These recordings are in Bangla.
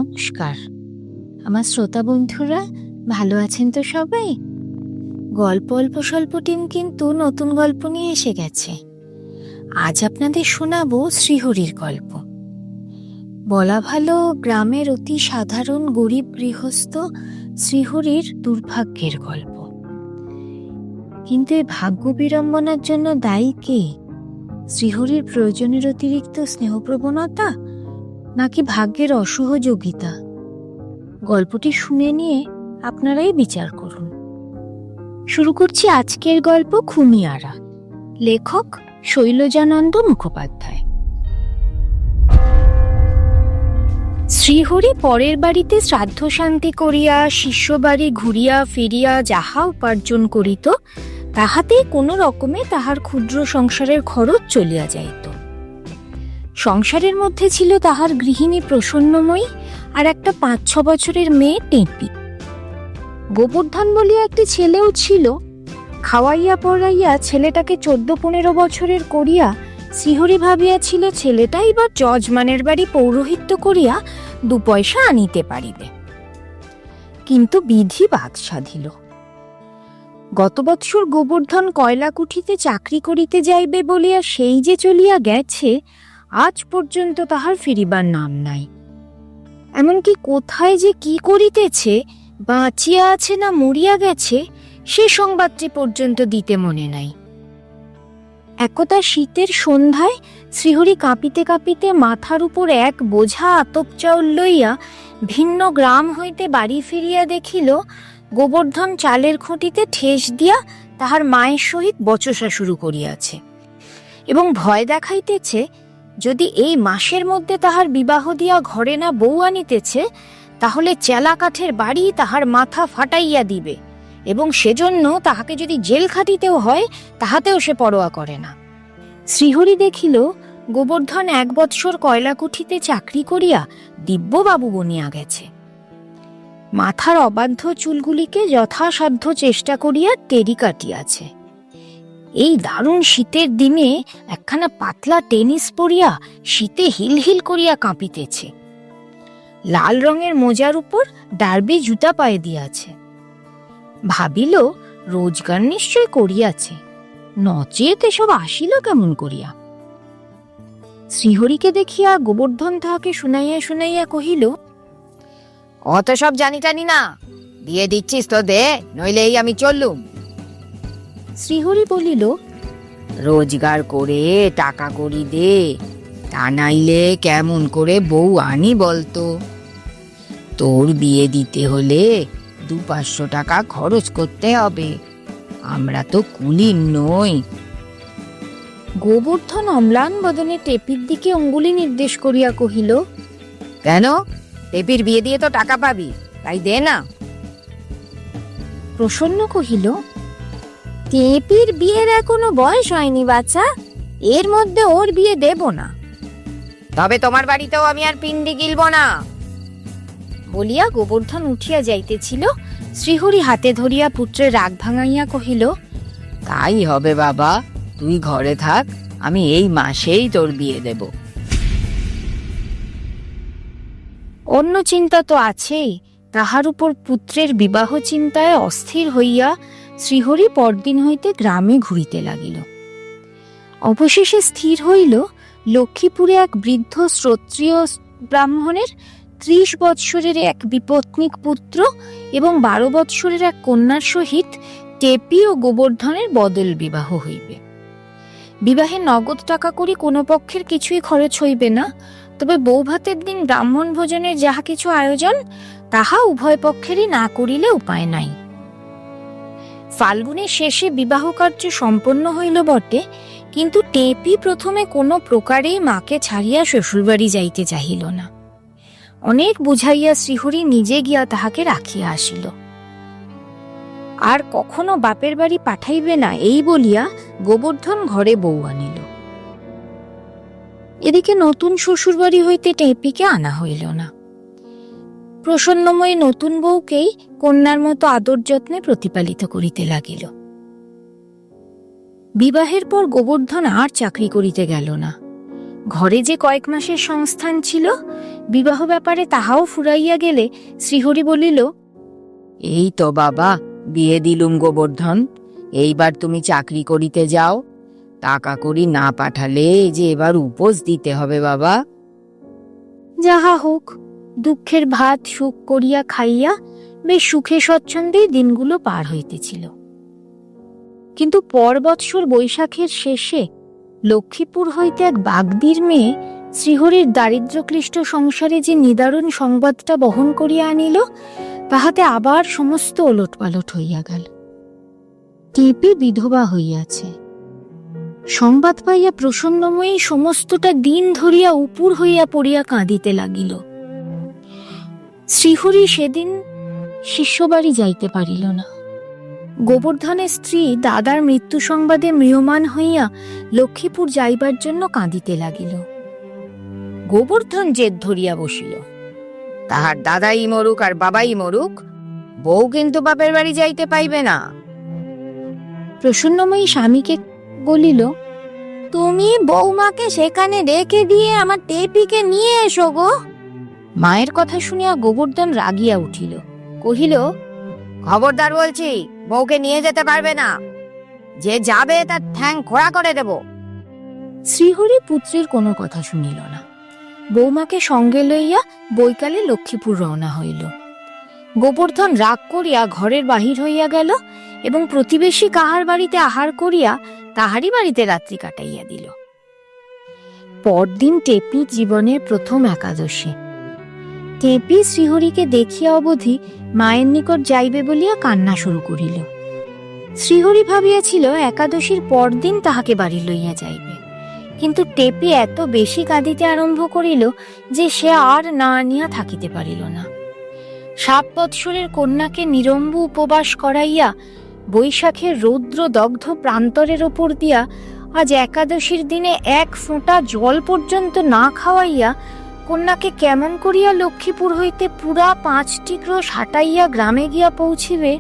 নমস্কার আমার শ্রোতা বন্ধুরা, ভালো আছেন তো সবাই? গল্প অল্প স্বল্প টিম কিন্তু নতুন গল্প নিয়ে এসে গেছে। আজ আপনাদের শোনাবো শ্রীহরির গল্প। বলা ভালো গ্রামের অতি সাধারণ গরিব গৃহস্থ শ্রীহরির দুর্ভাগ্যের গল্প। কিন্তু এই ভাগ্য বিড়ম্বনার জন্য দায়ী কে? শ্রীহরির প্রয়োজনের অতিরিক্ত স্নেহপ্রবণতা নাকি ভাগ্যের অসহযোগিতা? গল্পটি শুনে নিয়ে আপনারাই বিচার করুন। শুরু করছি আজকের গল্প খুমিয়ারা। লেখক শৈলজানন্দ মুখোপাধ্যায়। শ্রীহরি পরের বাড়িতে শ্রাদ্ধ শান্তি করিয়া শিষ্য বাড়ি ঘুরিয়া ফিরিয়া যাহা উপার্জন করিত, তাহাতে কোনো রকমে তাহার ক্ষুদ্র সংসারের খরচ চলিয়া যাইত। সংসারের মধ্যে ছিল তাহার গৃহিণী প্রসন্নময়ী আর একটা ৫-৬ বছরের মেয়ে টেপি। গোবর্ধন বলিয়া একটি ছেলেও ছিল। খাওয়াইয়া পড়াইয়া ছেলেটাকে ১৪-১৫ বছরের করিয়া শ্রীহরি ভাবিয়াছিল ছেলেটাই বা যজমানের বাড়ি পৌরোহিত্য করিয়া ২ পয়সা আনিতে পারিবে। কিন্তু বিধি বাদ সাধিল। গত বৎসর গোবর্ধন কয়লাকুঠিতে চাকরি করিতে যাইবে বলিয়া সেই যে চলিয়া গেছে, আজ পর্যন্ত তাহার ফিরিবার নাম নাই। এমনকি কোথায় যে কি করিতেছে, বাঁচিয়া আছে না মরিয়া গেছে, সে সংবাদটি পর্যন্ত দিতে মনে নাই। একদা শীতের সন্ধ্যায় শ্রীহরি কাঁপিতে কাঁপিতে মাথার উপর এক বোঝা আতপ চাউল লইয়া ভিন্ন গ্রাম হইতে বাড়ি ফিরিয়া দেখিল গোবর্ধন চালের খুঁটিতে ঠেস দিয়া তাহার মায়ের সহিত বচসা শুরু করিয়াছে এবং ভয় দেখাইতেছে যদি এই মাসের মধ্যে তাহার বিবাহ দিয়া ঘরে না বউ আনিতেছে, তাহলে চেলা কাঠের বাড়ি তাহার মাথা ফাটাইয়া দিবে এবং সেজন্য তাহাকে যদি জেল খাটিতেও হয় তাহাতেও সে পরোয়া করে না। শ্রীহরি দেখিল গোবর্ধন ১ বৎসর কয়লাকুঠিতে চাকরি করিয়া দিব্যবাবু বনিয়া গেছে। মাথার অবাধ্য চুলগুলিকে যথাসাধ্য চেষ্টা করিয়া টেরি কাটিয়াছে। এই দারুণ শীতের দিনে একখানা পাতলা টেনিস পরিয়া শীতে হিলহিল করিয়া কাঁপিতেছে। লাল রঙের মোজার উপর ডার্বি জুতা পায়ে দিয়াছে। ভাবিল রোজগার নিশ্চয় করিয়াছে, নচেত এসব আসিল কেমন করিয়া। শ্রীহরিকে দেখিয়া গোবর্ধন তাহাকে শুনাইয়া শুনাইয়া কহিল, অত সব জানি টানি না, দিয়ে দিচ্ছিস তো দে, নইলে এই আমি চললুম। শ্রীহরি বলিল, রোজগার করে টাকা করি দে, তা নাইলে কেমন করে বউ আনি বলতো? তোর বিয়ে দিতে হলে ২-৫০০ টাকা খরচ করতে হবে, আমরা তো কুলীন নই। গোবর্ধন অম্লান বদনে টেপির দিকে অঙ্গুলি নির্দেশ করিয়া কহিল, কেন? টেপির বিয়ে দিয়ে তো টাকা পাবি, তাই দে না। প্রসন্ন কহিল, টেপির বিয়ের এখনো বয়স হয়নি বাচ্চা, এর মধ্যে ওর বিয়ে দেব না। তবে তোমার বাড়িতেও আমি আর পিণ্ডি গিলব না। বলিয়া গোবর্ধন উঠিয়া যাইতেছিল, শ্রীহরি হাতে ধরিয়া পুত্রের রাগ ভাঙাইয়া কহিল, তাই হবে বাবা, তুই ঘরে থাক, আমি এই মাসেই তোর বিয়ে দেব। অন্য চিন্তা তো আছেই, তাহার উপর পুত্রের বিবাহ চিন্তায় অস্থির হইয়া শ্রীহরি পরদিন হইতে গ্রামে ঘুরিতে লাগিল। অবশেষে স্থির হইল লক্ষ্মীপুরে এক বৃদ্ধ শ্রোত্রিয় ব্রাহ্মণের ৩০ বৎসরের এক বিপত্নিক পুত্র এবং ১২ বৎসরের এক কন্যার সহিত টেপি ও গোবর্ধনের বদল বিবাহ হইবে। বিবাহে নগদ টাকা করি কোনো পক্ষের কিছুই খরচ হইবে না, তবে বৌভাতের দিন ব্রাহ্মণ ভোজনের যাহা কিছু আয়োজন তাহা উভয় পক্ষেরই না করিলে উপায় নাই। ফাল্গুনের শেষে বিবাহ কার্য সম্পন্ন হইল বটে, কিন্তু টেপি প্রথমে কোনো প্রকারেই মাকে ছাড়িয়া শ্বশুরবাড়ি যাইতে চাহিল না। অনেক বুঝাইয়া শ্রীহরি নিজে গিয়া তাহাকে রাখিয়া আসিল। আর কখনো বাপের বাড়ি পাঠাইবে না এই বলিয়া গোবর্ধন ঘরে বউ আনিল। এদিকে নতুন শ্বশুরবাড়ি হইতে টেপিকে আনা হইল না। প্রসন্নময়ী নতুন বউকেই কন্যার মতো আদর যত্নে প্রতিপালিত করিতে লাগিল। বিবাহের পর গোবর্ধন আর চাকরি করিতে গেল না। ঘরে যে কয়েক মাসের সংস্থান ছিল, বিবাহ ব্যাপারে তাহাও ফুরাইয়া গেলে শ্রীহরি বলিল, এই তো বাবা, বিয়ে দিলুম গোবর্ধন, এইবার তুমি চাকরি করিতে যাও। টাকা করি না পাঠালে যে এবার উপোস দিতে হবে বাবা। যাহা হোক, দুঃখের ভাত সুখ করিয়া খাইয়া বেশ সুখে স্বচ্ছন্দেই দিনগুলো পার হইতেছিল। কিন্তু পর বৎসর বৈশাখের শেষে লক্ষ্মীপুর হইতে এক বাগদির মেয়ে শ্রীহরির দারিদ্র্যক্লিষ্ট সংসারে যে নিদারুণ সংবাদটা বহন করিয়া আনিল, তাহাতে আবার সমস্ত ওলটপালট হইয়া গেল। টেপি বিধবা হইয়াছে। সংবাদ পাইয়া প্রসন্নময়ী সমস্তটা দিন ধরিয়া উপুর হইয়া পড়িয়া কাঁদিতে লাগিল। শ্রীহরি সেদিন শিষ্যবাড়ি যাইতে পারিল না। গোবর্ধনের স্ত্রী দাদার মৃত্যু সংবাদে ম্রিয়মাণ হইয়া লক্ষ্মীপুর যাইবার জন্য কাঁদিতে লাগিল। গোবর্ধন জেদ ধরিয়া বসিল, তাহার দাদাই মরুক আর বাবাই মরুক, বউ কিন্তু বাপের বাড়ি যাইতে পাইবে না। প্রসন্নময়ী স্বামীকে বলিল, তুমি বৌমাকে সেখানে রেখে দিয়ে আমার টেপিকে নিয়ে এসো গো। মায়ের কথা শুনিয়া গোবর্ধন রাগিয়া উঠিল, কহিল, খবরদার বলছি, বউকে নিয়ে যেতে পারবে না। যে যাবে তার ঠ্যাং খোড়া করে দেব। শ্রীহরি পুত্রের কোনো কথা শুনিল না। বৌমাকে সঙ্গে লইয়া বৈকালে লক্ষ্মীপুর রওনা হইল। গোবর্ধন রাগ করিয়া ঘরের বাহির হইয়া গেল এবং প্রতিবেশী কাহার বাড়িতে আহার করিয়া তাহারই বাড়িতে রাত্রি কাটাইয়া দিল। পরদিন টেপি জীবনের প্রথম একাদশী। টেপি শ্রীহরিকে দেখিয়া অবধি মায়ের নিকট যাইবে বলিয়া কান্না শুরু করিল। শ্রীহরি ভাবিয়াছিল একাদশীর পরদিন তাহাকে বাড়ি লইয়া যাইবে, কিন্তু টেপি এত বেশি কাঁদিতে আরম্ভ করিল যে সে আর না আনিয়া থাকিতে পারিল না। 7 বৎসরের কন্যাকে নিরম্ব উপবাস করাইয়া বৈশাখের রৌদ্র দগ্ধ প্রান্তরের ওপর দিয়া আজ একাদশীর দিনে 1 ফোঁটা জল পর্যন্ত না খাওয়াইয়া কন্যাকে কেমন করিয়া লক্ষ্মীপুর হইতে পুরা 5টি ক্রোশ হাঁটাইয়া গ্রামে গিয়া পৌঁছিবে,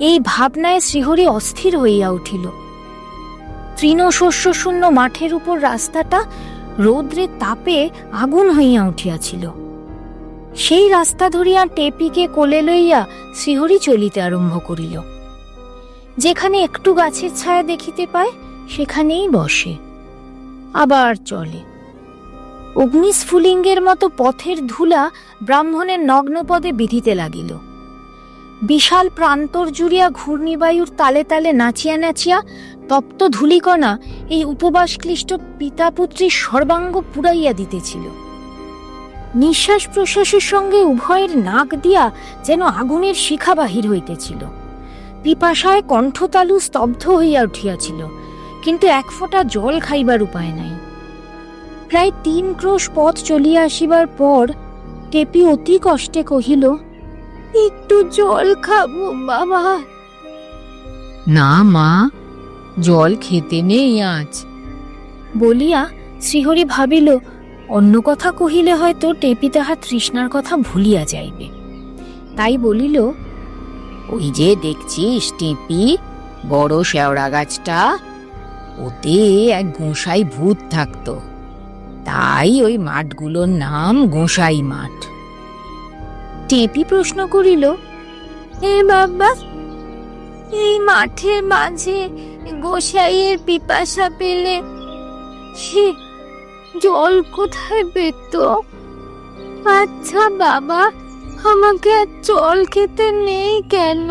এই ভাবনায় শ্রীহরি অস্থির হইয়া উঠিল। তৃণশস্য শূন্য মাঠের উপর রাস্তাটা রৌদ্রের তাপে আগুন হইয়া উঠিয়াছিল। সেই রাস্তা ধরিয়া টেপিকে কোলে লইয়া শ্রীহরি চলিতে আরম্ভ করিল। যেখানে একটু গাছের ছায়া দেখিতে পায় সেখানেই বসে, আবার চলে। অগ্নিস্ফুলিঙ্গের মতো পথের ধুলা ব্রাহ্মণের নগ্নপদে বিধিতে লাগিল। বিশাল প্রান্তর জুড়িয়া ঘূর্ণিবায়ুর তালে তালে নাচিয়া নাচিয়া তপ্ত ধূলিকণা এই উপবাসক্লিষ্ট পিতাপুত্রীর সর্বাঙ্গ পুড়াইয়া দিতেছিল। নিঃশ্বাস প্রশ্বাসের সঙ্গে উভয়ের নাক দিয়া যেন আগুনের শিখা বাহির হইতেছিল। পিপাসায় কণ্ঠতালু স্তব্ধ হইয়া উঠিয়াছিল, কিন্তু 1 ফোঁটা জল খাইবার উপায় নাই। প্রায় 3 ক্রোশ পথ চলিয়া আসিবার পর টেপি অতি কষ্টে কহিল, একটু জল খাবো বাবা। না মা, জল খেতে নেই আজ। বলিয়া শ্রীহরি ভাবিল অন্য কথা কহিলে হয়তো টেপি তাহার তৃষ্ণার কথা ভুলিয়া যাইবে। তাই বলিল, ওই যে দেখছিস টেপি, বড় শেওড়া গাছটা, ওতে এক গোসাই ভূত থাকতো, তাই ওই মাঠগুলোর নাম গোসাই মাঠ। টেপি প্রশ্ন করিল, এ বাবা, এই মাঠের মাঝে গোসাইয়ের পিপাসা পেলে সে জল কোথায় পেত? আচ্ছা বাবা, আমাকে আর জল খেতে নেই কেন?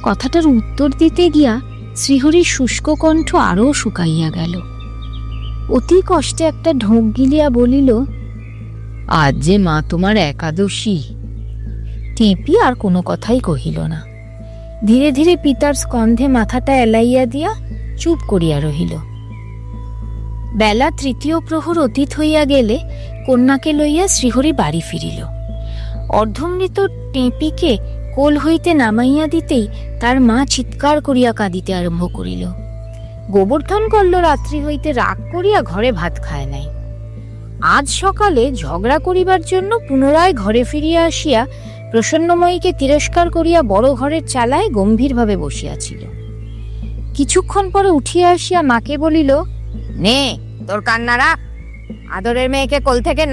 কথাটার উত্তর দিতে গিয়া শ্রীহরির শুষ্ক কণ্ঠ আরো শুকাইয়া গেল। অতি কষ্টে একটা ঢোক গিলিয়া বলিল, আজ যে মা তোমার একাদশী। টেপি আর কোনো কথাই কহিল না। ধীরে ধীরে পিতার স্কন্ধে মাথাটা এলাইয়া দিয়া চুপ করিয়া রহিল। বেলা 3য় প্রহর অতীত হইয়া গেলে কন্যাকে লইয়া শ্রীহরি বাড়ি ফিরিল। অর্ধমৃত টেপিকে কোল হইতে নামাইয়া দিতেই তার মা চিৎকার করিয়া কাঁদিতে আরম্ভ করিল। গোবর্ধন কল্ল রাত্রি হইতে রাগ করিয়া ঘরে ভাত খায় নাই। আজ সকালে ঝগড়া করিবার জন্য পুনরায় ঘরে ফিরিয়া আসিয়া প্রসন্নময়ীকে তিরস্কার করিয়া বড় ঘরের চালায় গম্ভীরভাবে বসিয়াছিল। কিছুক্ষণ পরে উঠিয়া আসিয়া মাকে বলিল, নে তোর কান্না রাখ, আদরের মেয়েকে কোল থেকে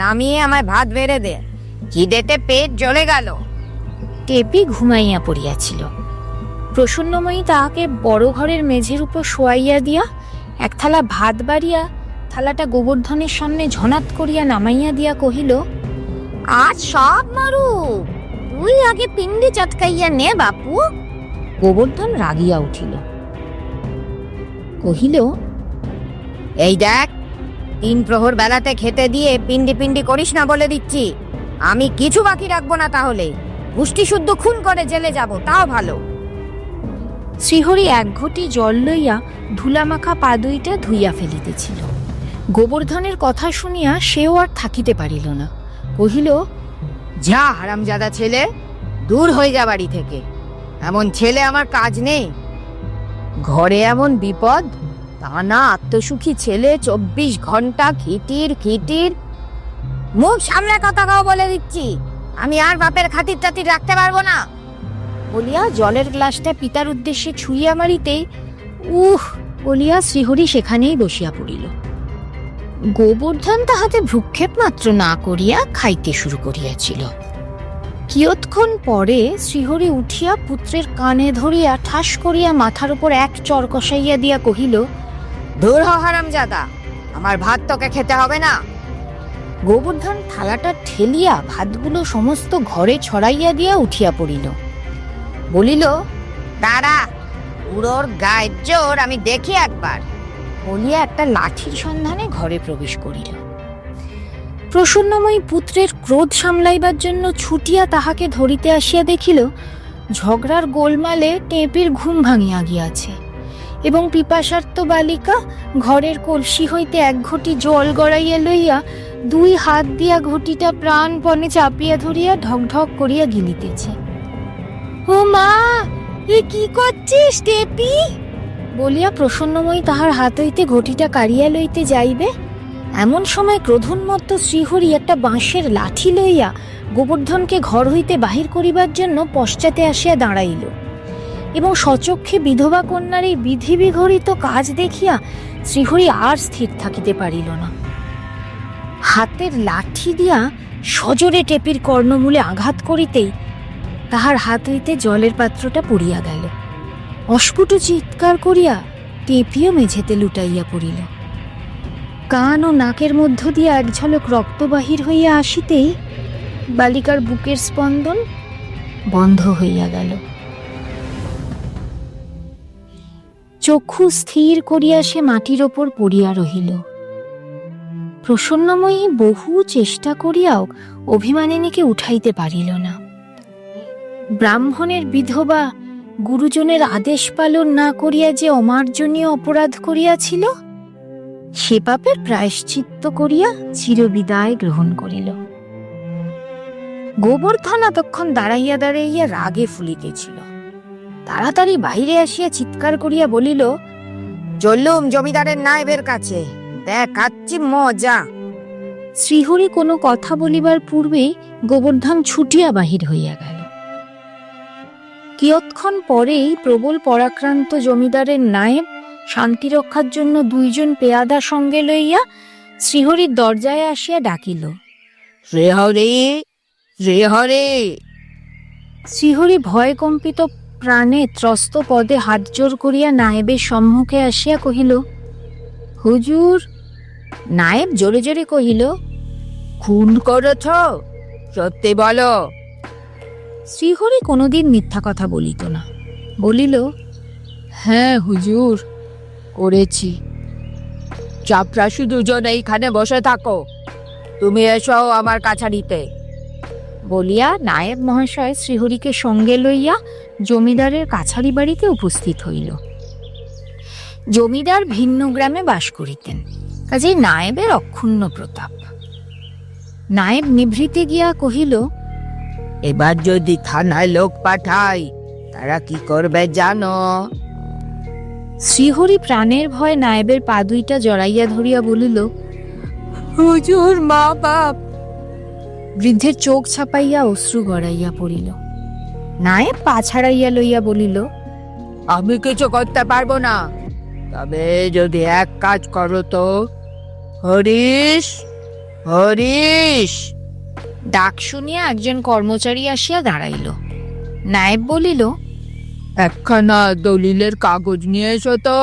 নামিয়ে আমায় ভাত বেড়ে দে, খিদেতে পেট জ্বলে গেল। টেপি ঘুমাইয়া পড়িয়াছিল। প্রসন্নময়ী তাহাকে বড় ঘরের মেঝের উপর শোয়াইয়া দিয়া এক থালা ভাত বাড়িয়া থালাটা গোবর্ধনের সামনে ঝনাত করিয়া নামাইয়া দিয়া কহিল, আজ সব মারু, তুই আগে পিণ্ডি চটকাইয়া নে বাপু। গোবর্ধন রাগিয়া উঠিল, কহিল, এই দেখ, 3 প্রহর বেলাতে খেতে দিয়ে পিন্ডি পিন্ডি করিস না বলে দিচ্ছি। আমি কিছু বাকি রাখবো না, তাহলে পুষ্টি শুদ্ধ খুন করে জেলে যাব, তাও ভালো। শ্রীহরি এক ঘটি জল লইয়া ধুলামাখা পা দুইটা ধুইয়া ফেলিতেছিল। গোবর্ধনের কথা শুনিয়া সেও আর থাকিতে পারিল না, কহিল, যা হারামজাদা ছেলে, দূর হয়ে যা বাড়ি থেকে। এমন ছেলে আমার কাজ নেই। ঘরে এমন বিপদ, তা না আত্মসুখী ছেলে 24 ঘন্টা খিটির। মুখ সামনে কথা কাও বলে দিচ্ছি, আমি আর বাপের খাতির টাতির রাখতে পারবো না। বলিয়া জলের গ্লাসটা পিতার উদ্দেশ্যে ছুঁইয়া মারিতেই উহ বলিয়া শ্রীহরি সেখানেই বসিয়া পড়িল। গোবর্ধন তাহাতে ভ্রুক্ষেপ মাত্র না করিয়া খাইতে শুরু করিয়াছিল। কিয়ৎক্ষণ পরে শ্রীহরি উঠিয়া পুত্রের কানে ধরিয়া ঠাস করিয়া মাথার উপর এক চর কষাইয়া দিয়া কহিল, দূর হ হারামজাদা, আমার ভাত তোকে খেতে হবে না। গোবর্ধন থালাটা ঠেলিয়া ভাতগুলো সমস্ত ঘরে ছড়াইয়া দিয়া উঠিয়া পড়িল। বলিল, দাঁড়া, পুরোর গায়ের জোর আমি দেখি একবার। বলিয়া একটা লাঠির সন্ধানে ঘরে প্রবেশ করিল। প্রসন্নময়ী পুত্রের ক্রোধ সামলাইবার জন্য ছুটিয়া তাহাকে ধরিতে আসিয়া দেখিল ঝগড়ার গোলমালে টেপির ঘুম ভাঙিয়া গিয়াছে এবং পিপাসার্ত বালিকা ঘরের কলসি হইতে এক ঘটি জল গড়াইয়া লইয়া 2 হাত দিয়া ঘটিটা প্রাণপণে চাপিয়া ধরিয়া ঢকঢক করিয়া গিলিতেছে। ও মা, এ কি করছিস টেপি? বলিয়া প্রসন্নময়ী তাহার হাত হইতে ঘটিটা কাড়িয়া লইতে যাইবে, এমন সময় ক্রোধোন্মত্ত শ্রীহরি একটা বাঁশের লাঠি লইয়া গোবর্ধনকে ঘর হইতে বাহির করিবার জন্য পশ্চাতে আসিয়া দাঁড়াইল এবং সচক্ষে বিধবা কন্যার এই বিধি বিঘড়িত কাজ দেখিয়া শ্রীহরি আর স্থির থাকিতে পারিল না। হাতের লাঠি দিয়া সজোরে টেপির কর্ণমূলে আঘাত করিতেই তাহার হাত হইতে জলের পাত্রটা পড়িয়া গেল। অস্ফুট চিৎকার করিয়া টেপিও মেঝেতে লুটাইয়া পড়িল। কান ও নাকের মধ্য দিয়া এক ঝলক রক্ত বাহির হইয়া আসিতেই বালিকার বুকের স্পন্দন বন্ধ হইয়া গেল। চক্ষু স্থির করিয়া সে মাটির ওপর পড়িয়া রহিল। প্রসন্নময়ী বহু চেষ্টা করিয়াও অভিমানিনীকে উঠাইতে পারিল না। ব্রাহ্মণের বিধবা গুরুজনের আদেশ পালন না করিয়া যে অমার্জনীয় অপরাধ করিয়াছিল, সে পাপের প্রায়শ্চিত্ত করিয়া চিরবিদায় গ্রহণ করিল। গোবর্ধন এতক্ষণ দাঁড়াইয়া রাগে ফুলিতেছিল। তাড়াতাড়ি বাহিরে আসিয়া চিৎকার করিয়া বলিল, চললুম জমিদারের নায়েবের কাছে, দেখাচ্ছি মজা। শ্রীহরি কোনো কথা বলিবার পূর্বেই গোবর্ধন ছুটিয়া বাহির হইয়া গেল। কিয়ৎক্ষণ পরেই প্রবল পরাক্রান্ত জমিদারের নায়েব শান্তি রক্ষার জন্য 2 জন পেয়াদা সঙ্গে লইয়া শ্রীহরির দরজায় আসিয়া ডাকিল, শ্রীহরি, শ্রীহরি। শ্রীহরি ভয় কম্পিত প্রাণে ত্রস্ত পদে হাত জোর করিয়া নায়েবের সম্মুখে আসিয়া কহিল, হুজুর। নায়েব জোরে জোরে কহিল, খুন করেছ? সত্যি বলো। শ্রীহরি কোনোদিন মিথ্যা কথা বলিত না। বলিল, হ্যাঁ হুজুর, করেছি। চাপরাশু 2 জন এইখানে বসে থাকো, তুমি এসো আমার কাছারিতে। বলিয়া নায়েব মহাশয় শ্রীহরিকে সঙ্গে লইয়া জমিদারের কাছারি বাড়িতে উপস্থিত হইল। জমিদার ভিন্ন গ্রামে বাস করিতেন, কাজেই নায়েবের অক্ষুণ্ণ প্রতাপ। নায়েব নিভৃতে গিয়া কহিল, এবার যদি থানায় লোক পাঠাই, তারা কি করবে জানো? শ্রীহরি প্রাণের ভয় নায়েবের পা দুইটা জড়াইয়া ধরিয়া বলিল, হুজুর, মা বাপ। বৃদ্ধের চোখ ছাপাইয়া অশ্রু গড়াইয়া পড়িল। নায়েব পা ছাড়াইয়া লইয়া বলিল, আমি কিছু করতে পারবো না। তবে যদি এক কাজ করো তো, হরিশ, হরিশ। ডাক শুনিয়া একজন কর্মচারী আসিয়া দাঁড়াইল। নায়েব বলিল, একখানা দলিলের কাগজ নিয়ে এসো তো।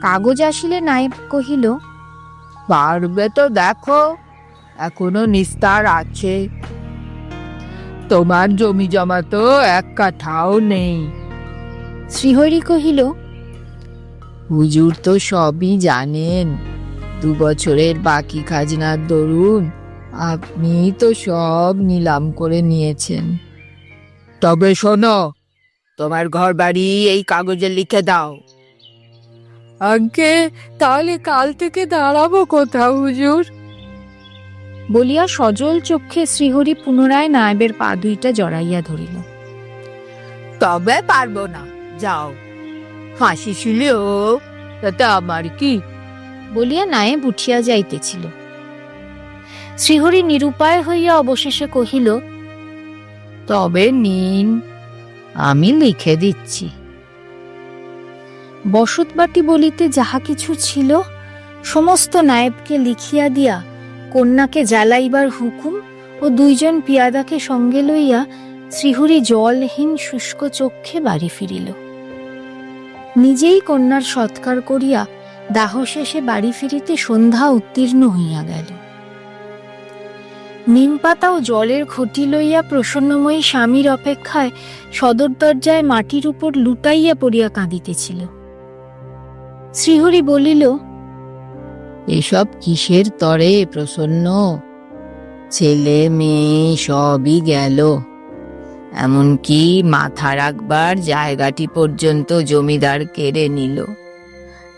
কাগজ আসিলে নায়েব কহিল, পারবে তো দেখো, এখনো নিস্তার আছে। তোমার জমি জমা তো এক কাঠাও নেই। শ্রীহরি কহিল, হুজুর তো সবই জানেন, 2 বছরের বাকি খাজনার দরুন আপনি তো সব নিলাম করে নিয়েছেন। তবে শোনো, তোমার ঘর বাড়ি এই কাগজে লিখে দাও। আগে তাহলে কাল থেকে দাঁড়াবো কোথাও হুজুর? বলিয়া সজল চক্ষে শ্রীহরি পুনরায় নায়েবের পা দুইটা জড়াইয়া ধরিল। তবে পারবো না, যাও। ফাঁসি ছিলেও তাতে আমার কি? বলিয়া নায়েব উঠিয়া যাইতেছিল। শ্রীহরি নিরুপায় হইয়া অবশেষে কহিল, তবে নিন, আমি লিখে দিচ্ছি। বসতবাটি বলিতে যাহা কিছু ছিল সমস্ত নায়েবকে লিখিয়া দিয়া কন্যাকে জ্বালাইবার হুকুম ও 2 জন পিয়াদাকে সঙ্গে লইয়া শ্রীহরি জলহীন শুষ্ক চক্ষে বাড়ি ফিরিল। নিজেই কন্যার সৎকার করিয়া দাহ শেষে বাড়ি ফিরিতে সন্ধ্যা উত্তীর্ণ হইয়া গেল। নিমপাতা ও জলের ঘটি লইয়া প্রসন্নময়ী স্বামীর অপেক্ষায় সদর দরজায় মাটির উপর লুটাইয়া পড়িয়া কাঁদিতেছিল। শ্রীহরি বলিল, এসব কিসের তরে প্রসন্ন? ছেলে মেয়ে সবই গেল, এমনকি মাথা রাখবার জায়গাটি পর্যন্ত জমিদার কেড়ে নিল।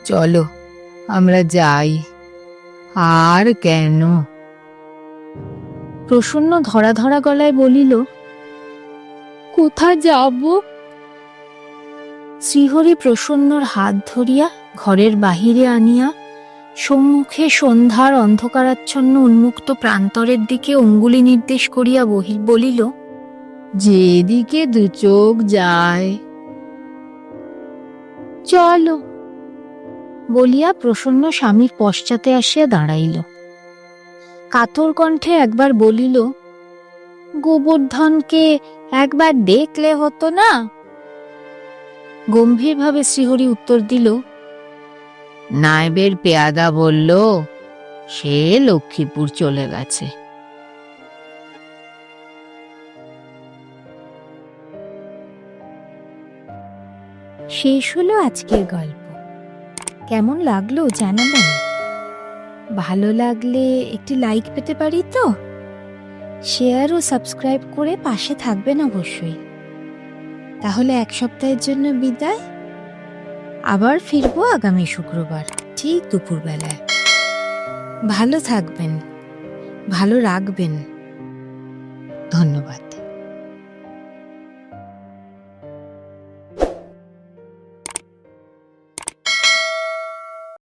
চলো আমরা যাই। আর কেন? প্রসন্ন ধরা ধরা গলায় বলিল, কোথায় যাব? শ্রীহরি প্রসন্নর হাত ধরিয়া ঘরের বাহিরে আনিয়া সম্মুখে সন্ধ্যার অন্ধকারাচ্ছন্ন উন্মুক্ত প্রান্তরের দিকে অঙ্গুলি নির্দেশ করিয়া বলিল, যেদিকে 2 চোখ যায়। চলো। বলিয়া প্রসন্ন স্বামীর পশ্চাতে আসিয়া দাঁড়াইল। কাতর কণ্ঠে একবার বলিল, গোবর্ধনকে একবার দেখলে হতো না? গম্ভীরভাবে শ্রীহরি উত্তর দিল, নায়েবের পেয়াদা বলল সে লক্ষ্মীপুর চলে গেছে। শেষ হলো আজকের গল্প। কেমন লাগলো জানাবেন। ভালো লাগলে একটি লাইক পেতে পারি তো? শেয়ার ও সাবস্ক্রাইব করে পাশে থাকবেন অবশ্যই। তাহলে 1 সপ্তাহের জন্য বিদায়। আবার ফিরবো আগামী শুক্রবার ঠিক দুপুরবেলায়। ভালো থাকবেন, ভালো রাখবেন। ধন্যবাদ।